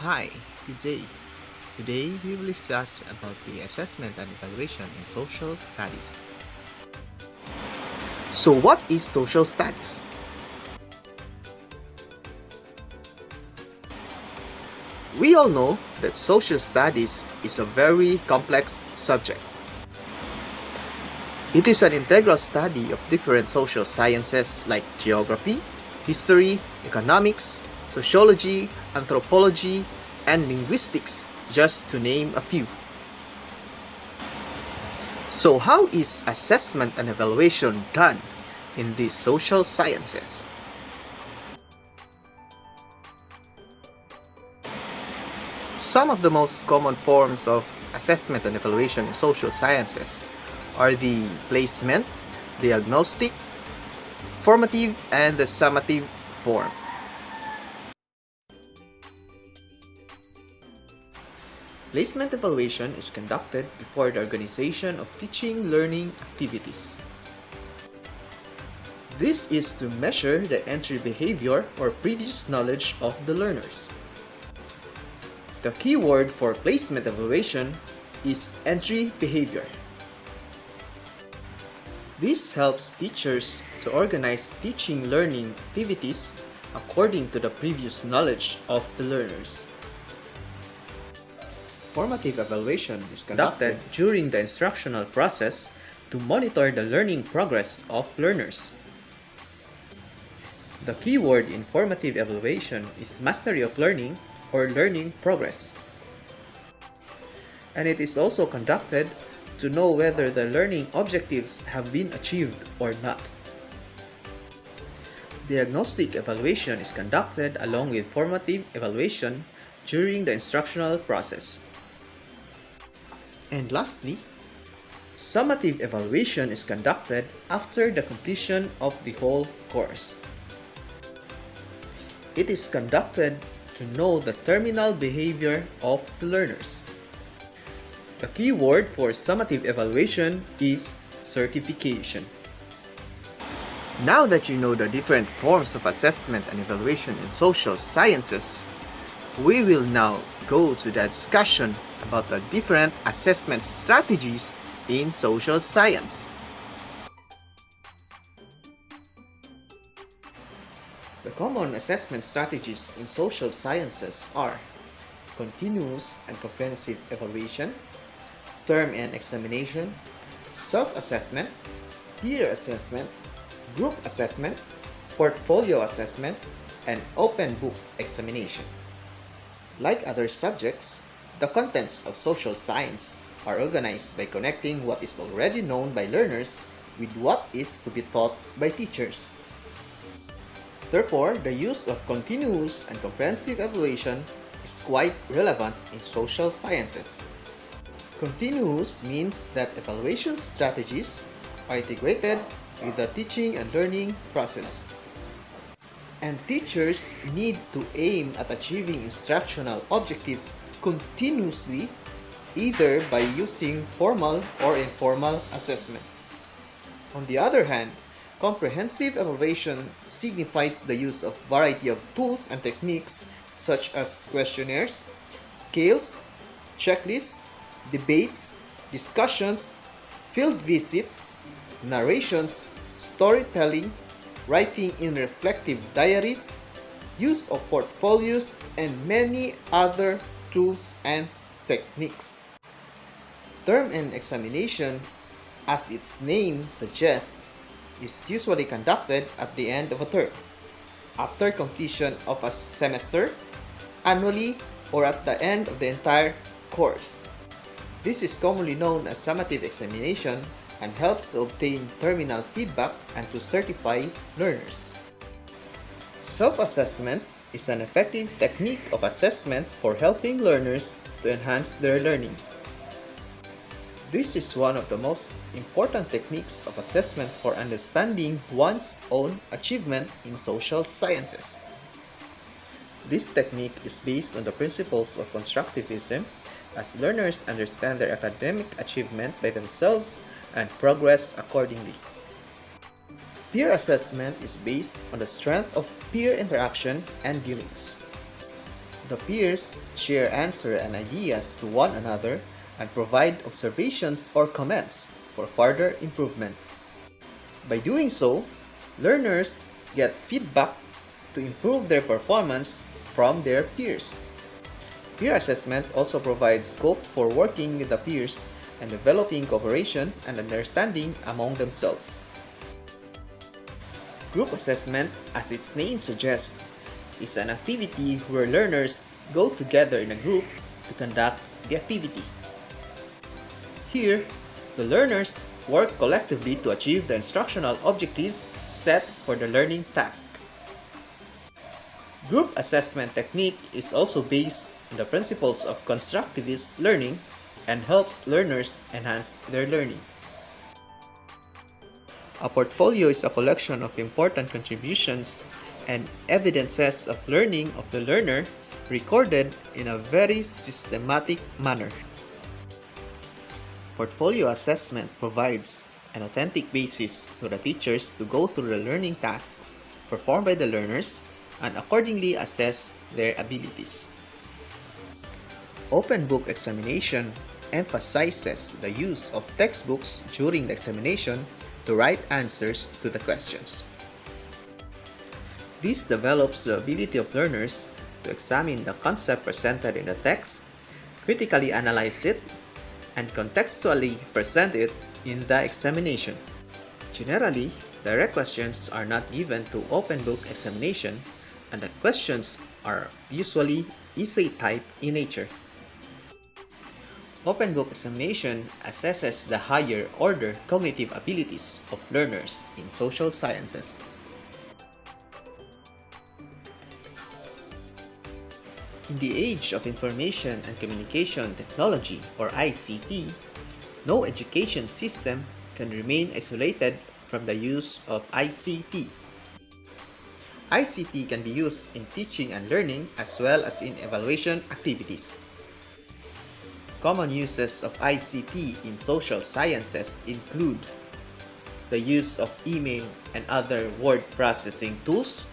Hi, good day. Today we will discuss about the assessment and evaluation in social studies. So what is social studies? We all know that social studies is a very complex subject. It is an integral study of different social sciences like geography, history, economics, sociology, anthropology, and linguistics, just to name a few. So how is assessment and evaluation done in these social sciences? Some of the most common forms of assessment and evaluation in social sciences are the placement, diagnostic, formative, and the summative form. Placement evaluation is conducted before the organization of teaching learning activities. This is to measure the entry behavior or previous knowledge of the learners. The key word for placement evaluation is entry behavior. This helps teachers to organize teaching learning activities according to the previous knowledge of the learners. Formative evaluation is conducted during the instructional process to monitor the learning progress of learners. The key word in formative evaluation is mastery of learning or learning progress. And it is also conducted to know whether the learning objectives have been achieved or not. Diagnostic evaluation is conducted along with formative evaluation during the instructional process. And lastly, summative evaluation is conducted after the completion of the whole course. It is conducted to know the terminal behavior of the learners. The key word for summative evaluation is certification. Now that you know the different forms of assessment and evaluation in social sciences, we will now go to the discussion about the different assessment strategies in social science. The common assessment strategies in social sciences are continuous and comprehensive evaluation, term and examination, self-assessment, peer assessment, group assessment, portfolio assessment, and open book examination. Like other subjects, the contents of social science are organized by connecting what is already known by learners with what is to be taught by teachers. Therefore, the use of continuous and comprehensive evaluation is quite relevant in social sciences. Continuous means that evaluation strategies are integrated with the teaching and learning process. And teachers need to aim at achieving instructional objectives continuously, either by using formal or informal assessment. On the other hand, comprehensive evaluation signifies the use of variety of tools and techniques such as questionnaires, scales, checklists, debates, discussions, field visit, narrations, storytelling, writing in reflective diaries, use of portfolios, and many other tools and techniques. Term and examination, as its name suggests, is usually conducted at the end of a term, after completion of a semester, annually, or at the end of the entire course. This is commonly known as summative examination and helps to obtain terminal feedback and to certify learners. Self-assessment is an effective technique of assessment for helping learners to enhance their learning. This is one of the most important techniques of assessment for understanding one's own achievement in social sciences. This technique is based on the principles of constructivism, as learners understand their academic achievement by themselves and progress accordingly. Peer assessment is based on the strength of peer interaction and dealings. The peers share answers and ideas to one another and provide observations or comments for further improvement. By doing so, learners get feedback to improve their performance from their peers. Peer assessment also provides scope for working with the peers and developing cooperation and understanding among themselves. Group assessment, as its name suggests, is an activity where learners go together in a group to conduct the activity. Here, the learners work collectively to achieve the instructional objectives set for the learning task. Group assessment technique is also based on the principles of constructivist learning and helps learners enhance their learning. A portfolio is a collection of important contributions and evidences of learning of the learner recorded in a very systematic manner. Portfolio assessment provides an authentic basis to the teachers to go through the learning tasks performed by the learners and accordingly assess their abilities. Open book examination emphasizes the use of textbooks during the examination to write answers to the questions. This develops the ability of learners to examine the concept presented in the text, critically analyze it, and contextually present it in the examination. Generally, direct questions are not given to open book examination, and the questions are usually essay type in nature. Open book examination assesses the higher order cognitive abilities of learners in social sciences. In the age of information and communication technology, or ICT, no education system can remain isolated from the use of ICT. ICT can be used in teaching and learning as well as in evaluation activities. Common uses of ICT in social sciences include the use of email and other word processing tools,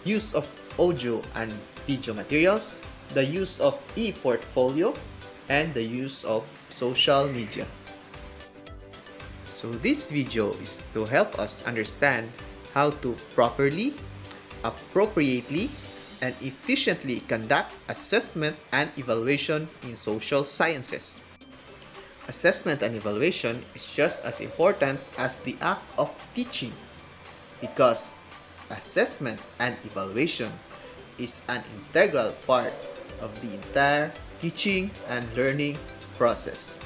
use of audio and video materials, the use of e-portfolio, and the use of social media. So this video is to help us understand how to properly, appropriately, and efficiently conduct assessment and evaluation in social sciences. Assessment and evaluation is just as important as the act of teaching because assessment and evaluation is an integral part of the entire teaching and learning process.